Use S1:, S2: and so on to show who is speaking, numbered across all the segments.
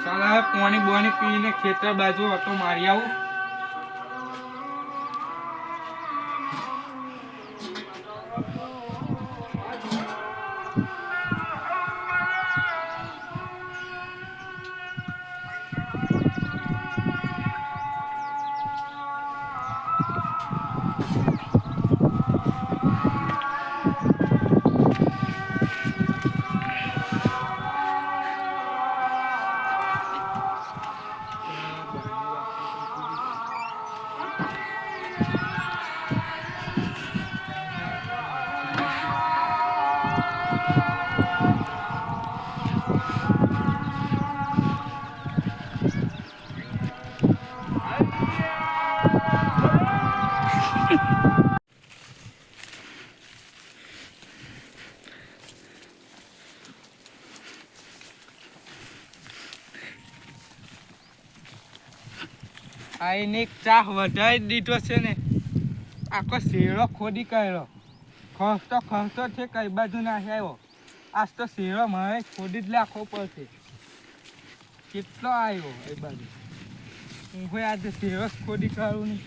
S1: ચાલ હવે પાણી બોની પીને ખેતર બાજુ હતો મારી આવું. આઈને ચા વધારી દીધો છે ને, આખો શેરો ખોદી કાઢ્યો. ખસતો છે કઈ બાજુ નાખી આવ્યો. આજ તો શેરો મારે ખોદી જ નાખવો પડશે. કેટલો આવ્યો એ બાજુ હું આજે શેરો ખોદી કાઢું નહીં.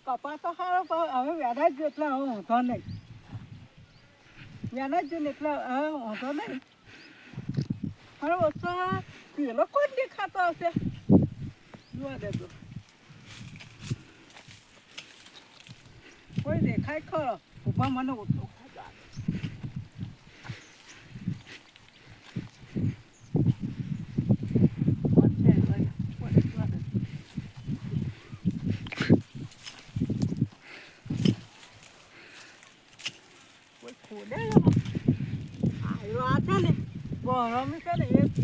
S2: કપા તો સારો પણ હવે વેના જ એટલે હવે વાંધો નહીં. વેના જ જોઈને એટલે હવે વાંધો નહીં. હવે ઓછો પેલો કોણ દેખાતો હશે જોવા દેજો. કોઈ દેખાય ખરો ઉભા મને ઓછો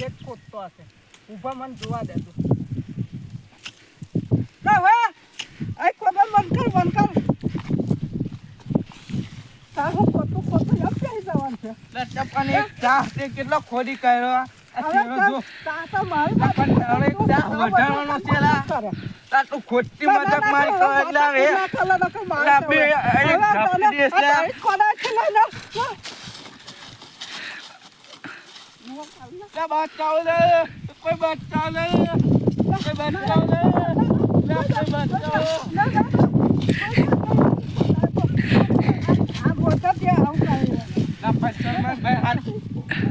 S2: એક ખોટતો હશે. ઉભા મને જોવા દેજો.
S1: કેટલો ખોદી કર્યો ખોટી મજાક મારી બચાવ લે કોઈ બચાવ લે કોઈ બચાવ લે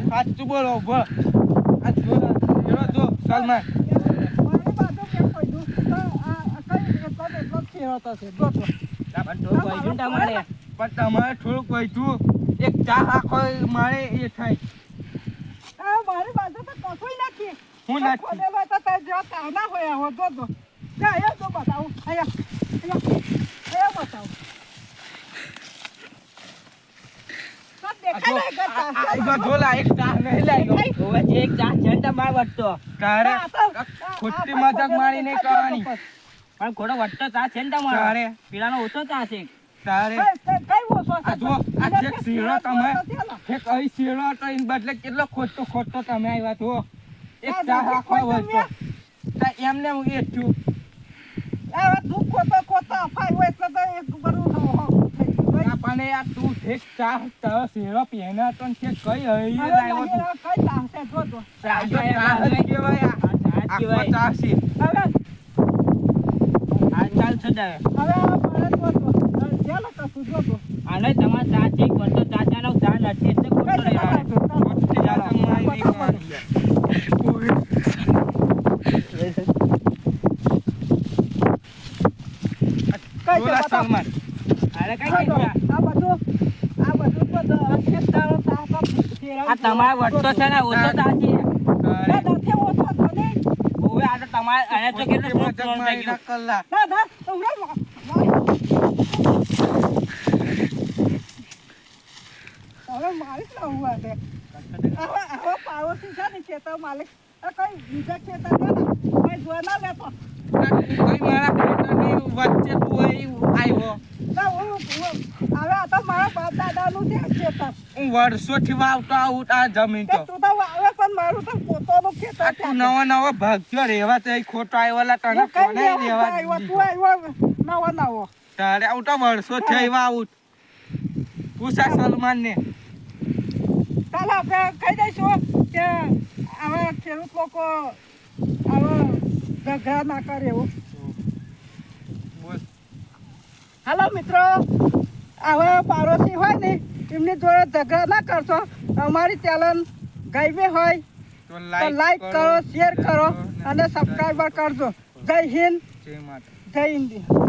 S1: સાચું બોલો જો સલમાન તમારે થોડુંક કહ્યું એક ચા આખો મારે એ થાય.
S2: મારી બાજુ તો કશું નથી.
S1: હું નથી
S2: કાના હોય હો જો જો બતાવું અહીંયા બતાવું.
S1: ખોટી મજાક મારી નહીં કરવાની.
S3: પણ ખોટો વટતો ચા છે ને તમારો પેલાનો ઓછો ચા છે
S1: તારે શીરો તમે શીરો તો એને બદલે કેટલો ખોટો તમે આવ્યા છો. એક ચા રાખવા વળતો એમને હું એ છું.
S2: તું ખોટો અપાય હોય એટલે તો એક બરું
S1: પણ યાર તું ઠેક ચા તારો શેરો પહેના તો છે કઈ હઈ લાવ્યો તું
S2: કઈ ચાલશે જો
S1: ચા કેવાય આ ચા છે.
S2: હવે
S3: આજકાલ છે દે
S2: હવે મારે તો ચાલો તો સુજો તો
S3: આને તમાર ચા છે વટતો ચા ચાનો ચા નથી એટલે ખોટો રહેવાનો.
S1: ખોટી ચા તમારી નહીં કરવાની. સલમાન
S3: અરે કઈ કઈ
S2: આ બધું તો ખેતારો તાપા
S3: આ તમારો વટતો છે ને ઓછો ચા છે.
S2: નથી ઓછો તો ને
S3: ઓવે આ તો તમારે આને તો કેટલો
S1: મજાક મારી ના કલ્લા.
S2: દાદા તમને હવે મારી ના હુઆ છે. હવે પાડોશી છે ને ખેતર માલિક કઈ બીજા ખેતર છે ને કઈ જોવા ના લેતો.
S1: કઈ મારા ખેતરની વચ્ચે તું આવ્યો.
S2: હવે આ તો મારા બાપ દાદાનું છે ખેતર.
S1: હું વર્ષોથી વાવતો આવું આ જમીન તો.
S2: તું તો વાવે પણ મારું તો પોતાનું ખેતર છે.
S1: નવો ભાગ્યો રેવા તો ખોટો આવ્યો તને કોને રેવા
S2: તું આવ્યો નવો
S1: તારે આવું તો વર્ષો છે એવા આવું પૂછા સલમાન ને
S2: ચાલો આપણે કહી દઈશું કે આવા ખેડૂત લોકો આવા ઝઘડા ના કરે એવું.
S1: બોલ
S2: હાલો મિત્રો, આવા પાડોશી હોય ને એમની જોડે ઝઘડા ના કરશો. અમારી ચેનલ ગઈ હોય
S1: તો
S2: તો લાઈક કરો, શેર કરો અને સબસ્ક્રાઈબર કરજો. જય હિન્દ,
S1: જય માતા.
S2: જય હિન્દ.